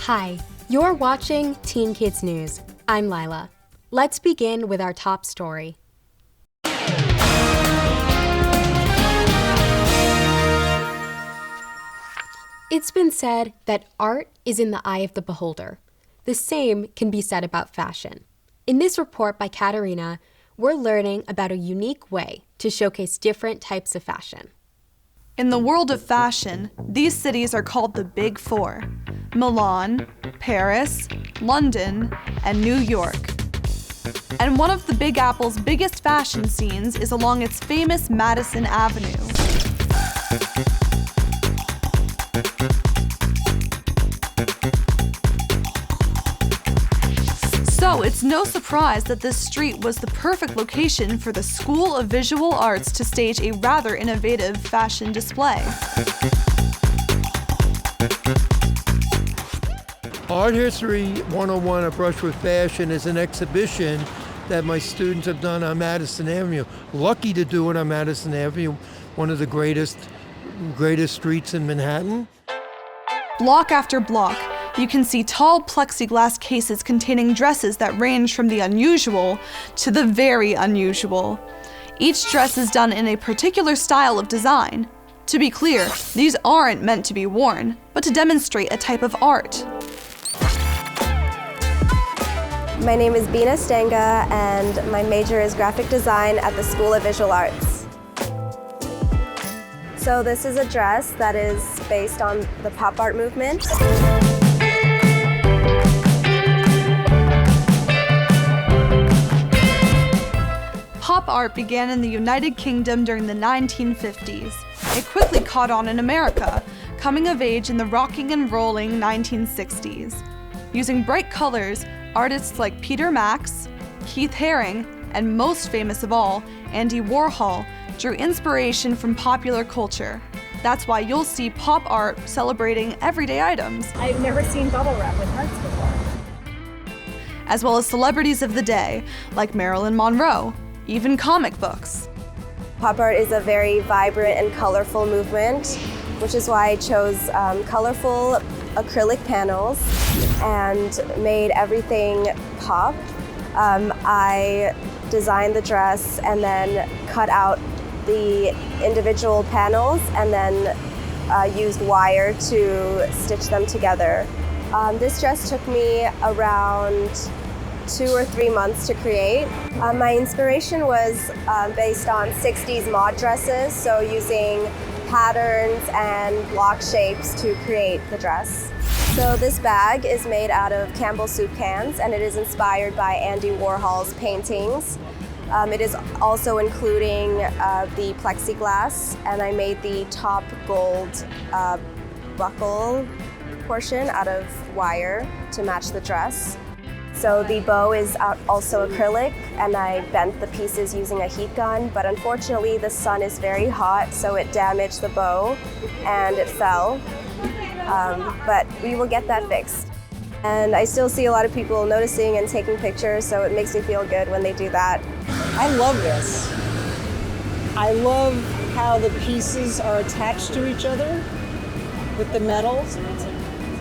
Hi, you're watching Teen Kids News. I'm Lila. Let's begin with our top story. It's been said that art is in the eye of the beholder. The same can be said about fashion. In this report by Katarina, we're learning about a unique way to showcase different types of fashion. In the world of fashion, these cities are called the Big Four: Milan, Paris, London, and New York. And one of the Big Apple's biggest fashion scenes is along its famous Madison Avenue. So it's no surprise that this street was the perfect location for the School of Visual Arts to stage a rather innovative fashion display. Art History 101, A Brush with Fashion, is an exhibition that my students have done on Madison Avenue. Lucky to do it on Madison Avenue, one of the greatest streets in Manhattan. Block after block, you can see tall plexiglass cases containing dresses that range from the unusual to the very unusual. Each dress is done in a particular style of design. To be clear, these aren't meant to be worn, but to demonstrate a type of art. My name is Bina Stanga, and my major is graphic design at the School of Visual Arts. So this is a dress that is based on the pop art movement. Pop art began in the United Kingdom during the 1950s. It quickly caught on in America, coming of age in the rocking and rolling 1960s. Using bright colors, artists like Peter Max, Keith Haring, and most famous of all, Andy Warhol, drew inspiration from popular culture. That's why you'll see pop art celebrating everyday items. I've never seen bubble wrap with hearts before. As well as celebrities of the day, like Marilyn Monroe, even comic books. Pop art is a very vibrant and colorful movement, which is why I chose colorful acrylic panels and made everything pop. I designed the dress and then cut out the individual panels and then used wire to stitch them together. This dress took me around 2 or 3 months to create. My inspiration was based on 60s mod dresses, so using patterns and block shapes to create the dress. So this bag is made out of Campbell soup cans, and it is inspired by Andy Warhol's paintings. It is also including the plexiglass, and I made the top gold buckle portion out of wire to match the dress. So the bow is also acrylic, and I bent the pieces using a heat gun, but unfortunately the sun is very hot, so it damaged the bow and it fell. But we will get that fixed. And I still see a lot of people noticing and taking pictures, so it makes me feel good when they do that. I love this. I love how the pieces are attached to each other with the metals.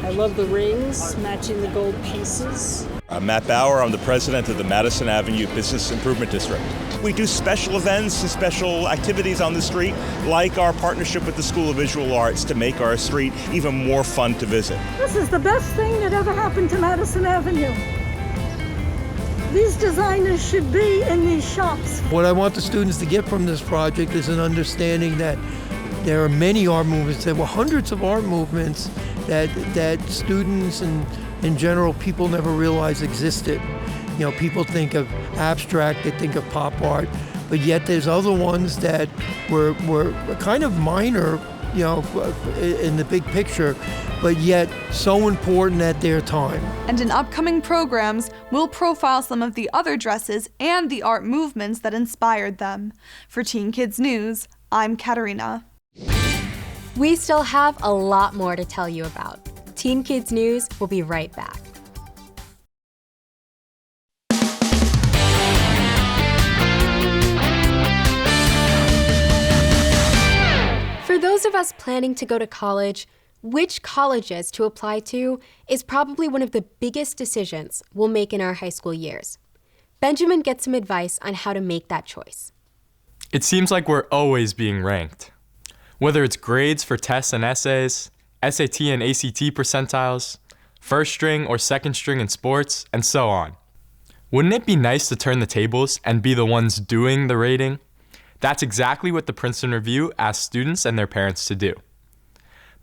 I love the rings matching the gold pieces. I'm Matt Bauer. I'm the president of the Madison Avenue Business Improvement District. We do special events and special activities on the street, like our partnership with the School of Visual Arts to make our street even more fun to visit. This is the best thing that ever happened to Madison Avenue. These designers should be in these shops. What I want the students to get from this project is an understanding that there are many art movements. There were hundreds of art movements that students and in general people never realized existed. You know, people think of abstract, they think of pop art, but yet there's other ones that were kind of minor, you know, in the big picture, but yet so important at their time. And in upcoming programs, we'll profile some of the other dresses and the art movements that inspired them. For Teen Kids News, I'm Katarina. We still have a lot more to tell you about. Teen Kids News will be right back. For those of us planning to go to college, Which colleges to apply to is probably one of the biggest decisions we'll make in our high school years. Benjamin gets some advice on how to make that choice. It seems like we're always being ranked. Whether it's grades for tests and essays, SAT and ACT percentiles, first string or second string in sports, and so on. Wouldn't it be nice to turn the tables and be the ones doing the rating? That's exactly what the Princeton Review asks students and their parents to do.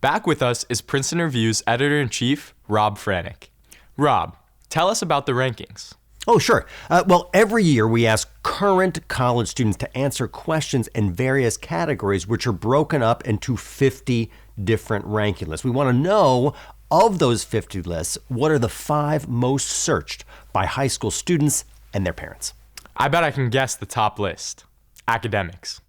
Back with us is Princeton Review's editor-in-chief, Rob Franek. Rob, tell us about the rankings. Oh, sure. Well, every year we ask current college students to answer questions in various categories, which are broken up into 50 different ranking lists. We want to know, of those 50 lists, what are the 5 most searched by high school students and their parents? I bet I can guess the top list. Academics.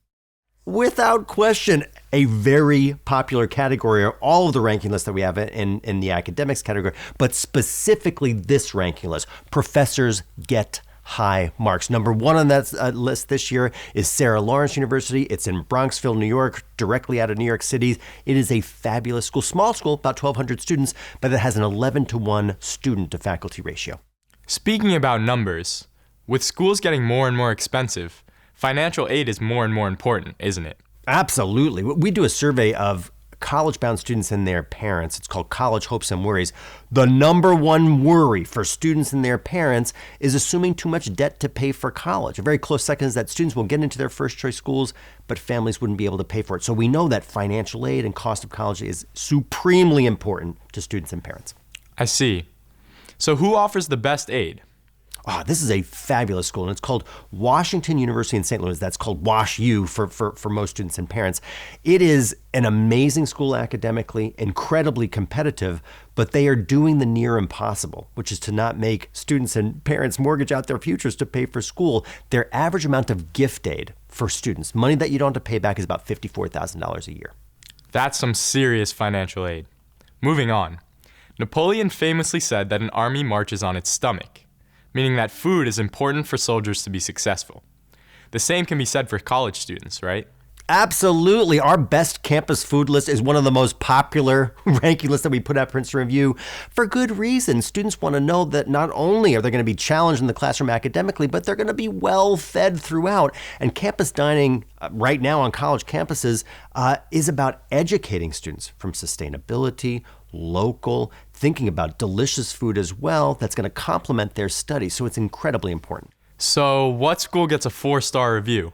Without question, a very popular category are all of the ranking lists that we have in the academics category, but specifically this ranking list. Professors get high marks. Number 1 on that list this year is Sarah Lawrence University. It's in Bronxville, New York, directly out of New York City. It is a fabulous school, small school, about 1,200 students, but it has an 11-to-1 student to faculty ratio. Speaking about numbers, with schools getting more and more expensive, financial aid is more and more important, isn't it? Absolutely. We do a survey of college-bound students and their parents. It's called College Hopes and Worries. The number one worry for students and their parents is assuming too much debt to pay for college. A very close second is that students will get into their first-choice schools, but families wouldn't be able to pay for it. So we know that financial aid and cost of college is supremely important to students and parents. I see. So who offers the best aid? Oh, this is a fabulous school, and it's called Washington University in St. Louis. That's called WashU for most students and parents. It is an amazing school academically, incredibly competitive, but they are doing the near impossible, which is to not make students and parents mortgage out their futures to pay for school. Their average amount of gift aid for students, money that you don't have to pay back, is about $54,000 a year. That's some serious financial aid. Moving on. Napoleon famously said that an army marches on its stomach, meaning that food is important for soldiers to be successful. The same can be said for college students, right? Absolutely. Our best campus food list is one of the most popular ranking lists that we put out at Princeton Review for good reason. Students want to know that not only are they going to be challenged in the classroom academically, but they're going to be well fed throughout. And campus dining right now on college campuses is about educating students from sustainability, local, thinking about delicious food as well that's going to complement their studies. So it's incredibly important. So what school gets a 4-star review?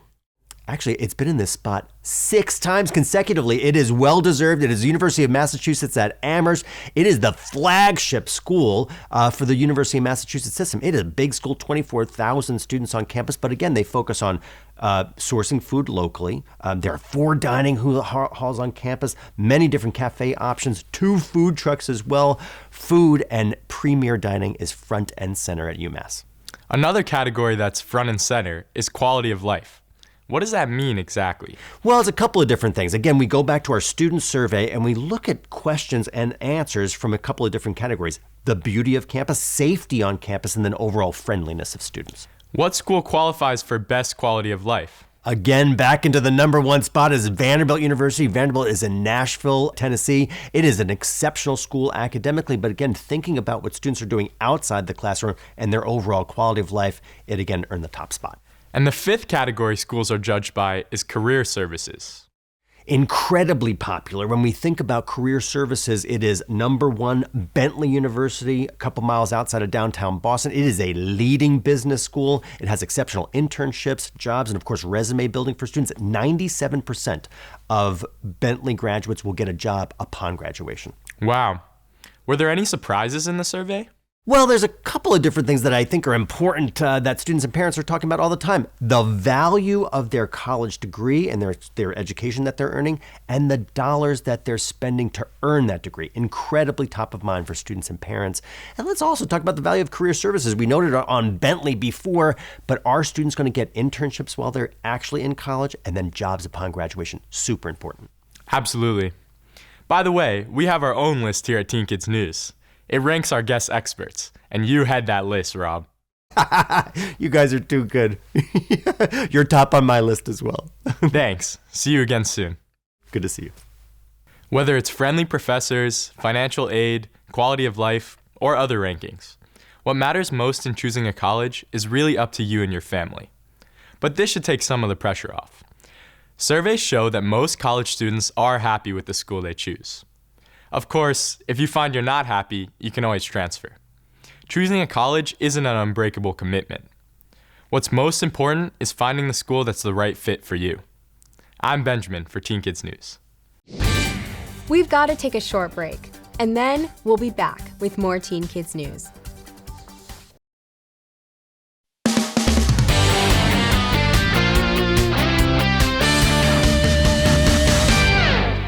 Actually, it's been in this spot 6 times consecutively. It is well-deserved. It is the University of Massachusetts at Amherst. It is the flagship school for the University of Massachusetts system. It is a big school, 24,000 students on campus. But again, they focus on sourcing food locally. There are 4 dining halls on campus, many different cafe options, 2 food trucks as well. Food and premier dining is front and center at UMass. Another category that's front and center is quality of life. What does that mean exactly? Well, it's a couple of different things. Again, we go back to our student survey and we look at questions and answers from a couple of different categories. The beauty of campus, safety on campus, and then overall friendliness of students. What school qualifies for best quality of life? Again, back into the number 1 spot is Vanderbilt University. Vanderbilt is in Nashville, Tennessee. It is an exceptional school academically, but again, thinking about what students are doing outside the classroom and their overall quality of life, it again earned the top spot. And the 5th category schools are judged by is career services. Incredibly popular. When we think about career services, it is number 1, Bentley University, a couple miles outside of downtown Boston. It is a leading business school. It has exceptional internships, jobs, and of course, resume building for students. 97% of Bentley graduates will get a job upon graduation. Wow. Were there any surprises in the survey? Well, there's a couple of different things that I think are important that students and parents are talking about all the time. The value of their college degree and their education that they're earning, and the dollars that they're spending to earn that degree. Incredibly top of mind for students and parents. And let's also talk about the value of career services. We noted on Bentley before, but are students going to get internships while they're actually in college, and then jobs upon graduation? Super important. Absolutely. By the way, we have our own list here at Teen Kids News. It ranks our guest experts, and you head that list, Rob. You guys are too good. You're top on my list as well. Thanks. See you again soon. Good to see you. Whether it's friendly professors, financial aid, quality of life, or other rankings, what matters most in choosing a college is really up to you and your family. But this should take some of the pressure off. Surveys show that most college students are happy with the school they choose. Of course, if you find you're not happy, you can always transfer. Choosing a college isn't an unbreakable commitment. What's most important is finding the school that's the right fit for you. I'm Benjamin for Teen Kids News. We've got to take a short break, and then we'll be back with more Teen Kids News.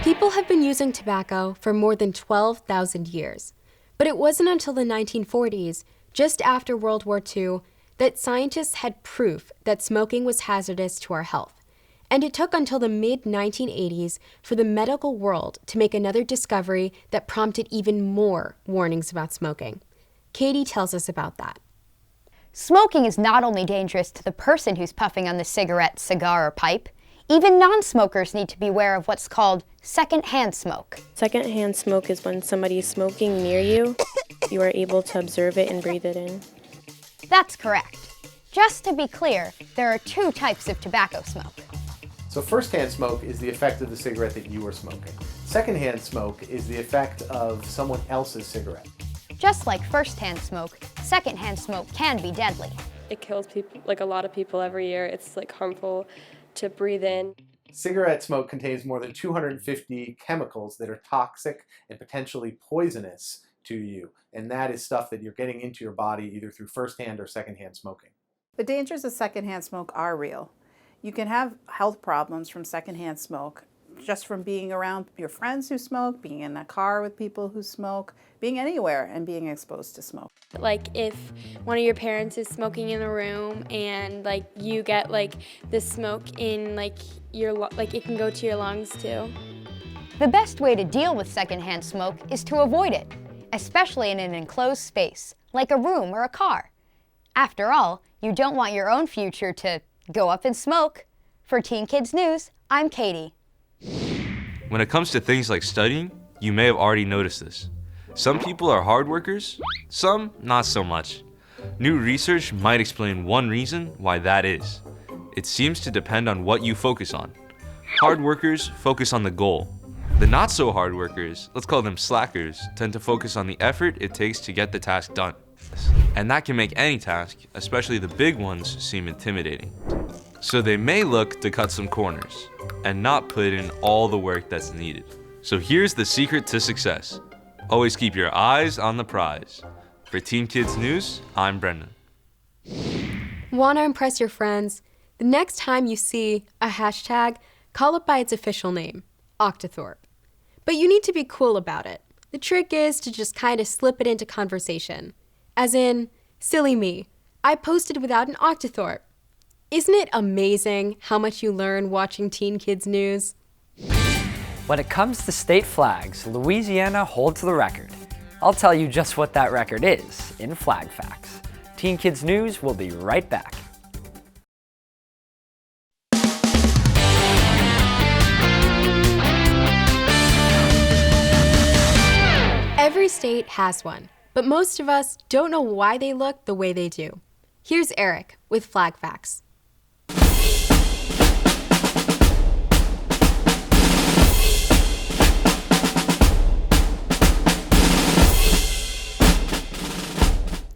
People have been using tobacco for more than 12,000 years. But it wasn't until the 1940s, just after World War II, that scientists had proof that smoking was hazardous to our health. And it took until the mid-1980s for the medical world to make another discovery that prompted even more warnings about smoking. Katie tells us about that. Smoking is not only dangerous to the person who's puffing on the cigarette, cigar, or pipe. Even non-smokers need to beware of what's called secondhand smoke. Secondhand smoke is when somebody is smoking near you. You are able to observe it and breathe it in. That's correct. Just to be clear, there are two types of tobacco smoke. So first-hand smoke is the effect of the cigarette that you are smoking. Second-hand smoke is the effect of someone else's cigarette. Just like first-hand smoke, second-hand smoke can be deadly. It kills people, like a lot of people every year. It's like harmful to breathe in. Cigarette smoke contains more than 250 chemicals that are toxic and potentially poisonous to you. And that is stuff that you're getting into your body either through first-hand or second-hand smoking. The dangers of secondhand smoke are real. You can have health problems from secondhand smoke, just from being around your friends who smoke, being in a car with people who smoke, being anywhere and being exposed to smoke. Like if one of your parents is smoking in a room and like you get like the smoke in like it can go to your lungs too. The best way to deal with secondhand smoke is to avoid it, especially in an enclosed space, like a room or a car. After all, you don't want your own future to go up in smoke. For Teen Kids News, I'm Katie. When it comes to things like studying, you may have already noticed this. Some people are hard workers, some not so much. New research might explain one reason why that is. It seems to depend on what you focus on. Hard workers focus on the goal. The not so hard workers, let's call them slackers, tend to focus on the effort it takes to get the task done. And that can make any task, especially the big ones, seem intimidating. So they may look to cut some corners and not put in all the work that's needed. So here's the secret to success. Always keep your eyes on the prize. For Teen Kids News, I'm Brendan. Want to impress your friends? The next time you see a hashtag, call it by its official name, Octothorpe. But you need to be cool about it. The trick is to just kind of slip it into conversation. As in, silly me, I posted without an Octothorpe. Isn't it amazing how much you learn watching Teen Kids News? When it comes to state flags, Louisiana holds the record. I'll tell you just what that record is in Flag Facts. Teen Kids News will be right back. Every state has one, but most of us don't know why they look the way they do. Here's Eric with Flag Facts.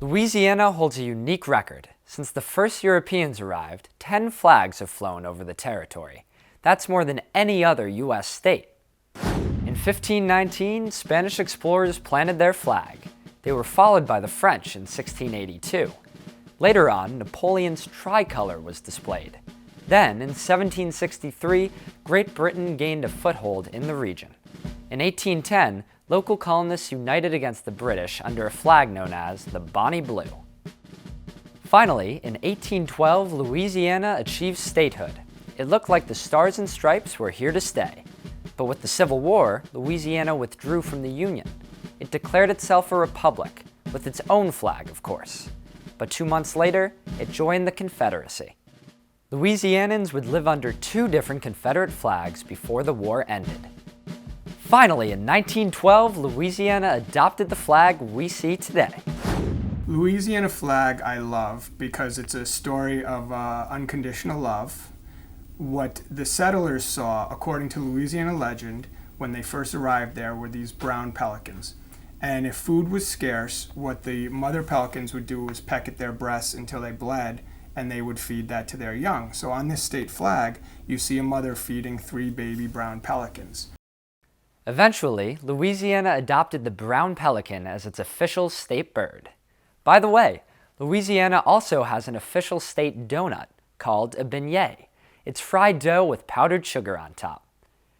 Louisiana holds a unique record. Since the first Europeans arrived, 10 flags have flown over the territory. That's more than any other U.S. state. In 1519, Spanish explorers planted their flag. They were followed by the French in 1682. Later on, Napoleon's tricolor was displayed. Then, in 1763, Great Britain gained a foothold in the region. In 1810, local colonists united against the British under a flag known as the Bonnie Blue. Finally, in 1812, Louisiana achieved statehood. It looked like the Stars and Stripes were here to stay. But with the Civil War, Louisiana withdrew from the Union. It declared itself a republic, with its own flag, of course. But 2 months later, it joined the Confederacy. Louisianans would live under 2 different Confederate flags before the war ended. Finally, in 1912, Louisiana adopted the flag we see today. Louisiana flag I love because it's a story of unconditional love. What the settlers saw, according to Louisiana legend, when they first arrived there were these brown pelicans. And if food was scarce, what the mother pelicans would do was peck at their breasts until they bled, and they would feed that to their young. So on this state flag, you see a mother feeding 3 baby brown pelicans. Eventually, Louisiana adopted the brown pelican as its official state bird. By the way, Louisiana also has an official state donut called a beignet. It's fried dough with powdered sugar on top.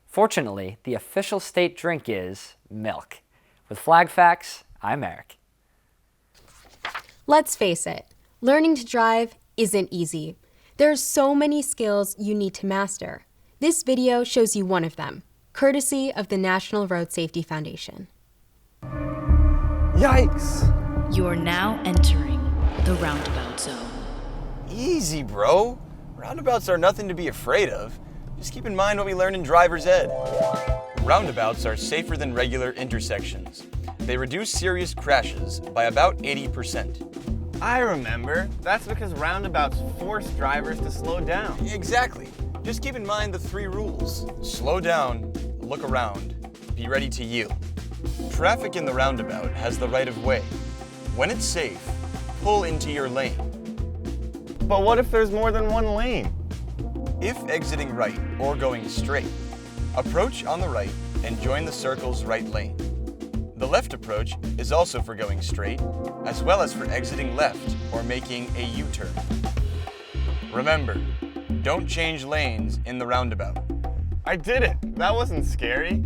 Fortunately, the official state drink is milk. With Flag Facts, I'm Eric. Let's face it, learning to drive isn't easy. There are so many skills you need to master. This video shows you one of them, courtesy of the National Road Safety Foundation. Yikes! You are now entering the roundabout zone. Easy, bro. Roundabouts are nothing to be afraid of. Just keep in mind what we learned in driver's ed. Roundabouts are safer than regular intersections. They reduce serious crashes by about 80%. I remember. That's because roundabouts force drivers to slow down. Exactly. Just keep in mind the 3 rules. Slow down, look around, be ready to yield. Traffic in the roundabout has the right of way. When it's safe, pull into your lane. But what if there's more than one lane? If exiting right or going straight, approach on the right and join the circle's right lane. The left approach is also for going straight, as well as for exiting left or making a U-turn. Remember, don't change lanes in the roundabout. I did it! That wasn't scary.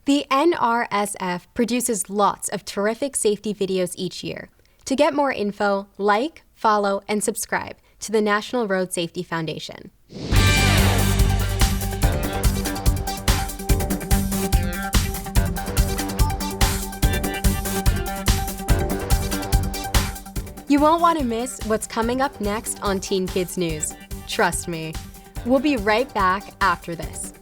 The NRSF produces lots of terrific safety videos each year. To get more info, like, follow, and subscribe to the National Road Safety Foundation. You won't want to miss what's coming up next on Teen Kids News. Trust me. We'll be right back after this.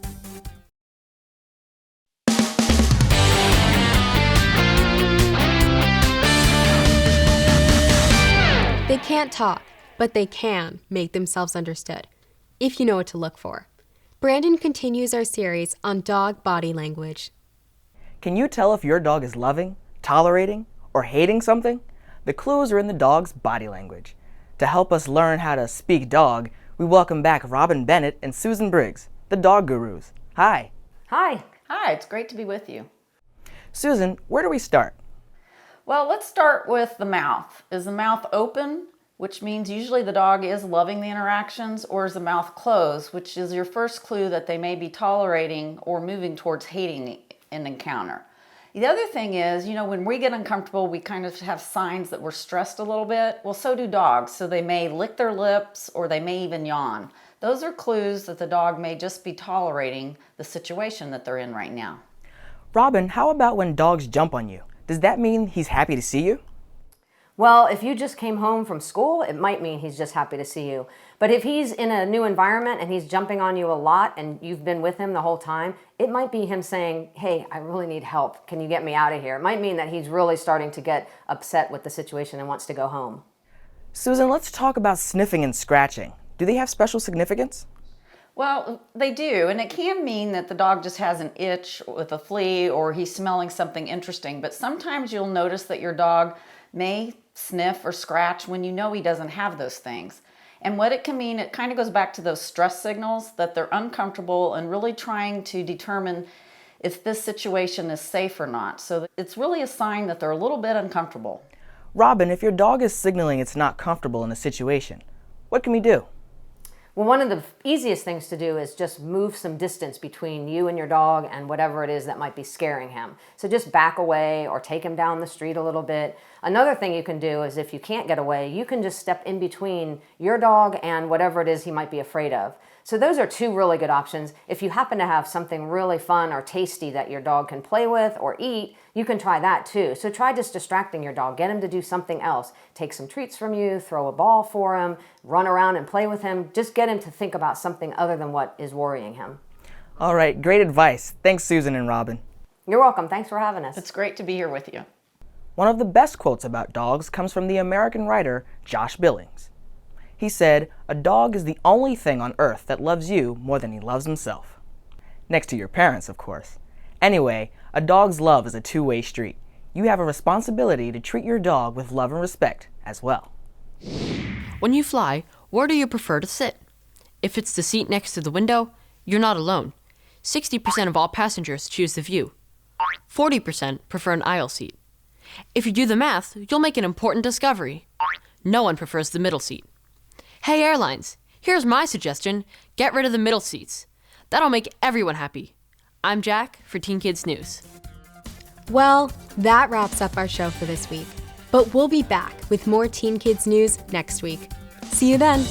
They can't talk, but they can make themselves understood, if you know what to look for. Brandon continues our series on dog body language. Can you tell if your dog is loving, tolerating, or hating something? The clues are in the dog's body language. To help us learn how to speak dog, we welcome back Robin Bennett and Susan Briggs, the dog gurus. Hi. Hi. Hi, it's great to be with you. Susan, where do we start? Well, let's start with the mouth. Is the mouth open, which means usually the dog is loving the interactions, or is the mouth closed, which is your first clue that they may be tolerating or moving towards hating an encounter. The other thing is, when we get uncomfortable, we kind of have signs that we're stressed a little bit. Well, so do dogs. So they may lick their lips or they may even yawn. Those are clues that the dog may just be tolerating the situation that they're in right now. Robin, how about when dogs jump on you? Does that mean he's happy to see you? Well, if you just came home from school, it might mean he's just happy to see you. But if he's in a new environment and he's jumping on you a lot and you've been with him the whole time, it might be him saying, hey, I really need help. Can you get me out of here? It might mean that he's really starting to get upset with the situation and wants to go home. Susan, let's talk about sniffing and scratching. Do they have special significance? Well, they do, and it can mean that the dog just has an itch with a flea or he's smelling something interesting, but sometimes you'll notice that your dog may sniff or scratch when you know he doesn't have those things. And what it can mean, it kind of goes back to those stress signals that they're uncomfortable and really trying to determine if this situation is safe or not. So it's really a sign that they're a little bit uncomfortable. Robin, if your dog is signaling it's not comfortable in a situation, what can we do? Well, one of the easiest things to do is just move some distance between you and your dog and whatever it is that might be scaring him. So just back away or take him down the street a little bit. Another thing you can do is if you can't get away, you can just step in between your dog and whatever it is he might be afraid of. So those are 2 really good options. If you happen to have something really fun or tasty that your dog can play with or eat, you can try that too. So try just distracting your dog. Get him to do something else. Take some treats from you, throw a ball for him, run around and play with him. Just get him to think about something other than what is worrying him. All right, great advice. Thanks, Susan and Robin. You're welcome. Thanks for having us. It's great to be here with you. One of the best quotes about dogs comes from the American writer Josh Billings. He said, "A dog is the only thing on earth that loves you more than he loves himself." Next to your parents, of course. Anyway, a dog's love is a two-way street. You have a responsibility to treat your dog with love and respect as well. When you fly, where do you prefer to sit? If it's the seat next to the window, you're not alone. 60% of all passengers choose the view. 40% prefer an aisle seat. If you do the math, you'll make an important discovery. No one prefers the middle seat. Hey airlines, here's my suggestion. Get rid of the middle seats. That'll make everyone happy. I'm Jack for Teen Kids News. Well, that wraps up our show for this week. But we'll be back with more Teen Kids News next week. See you then.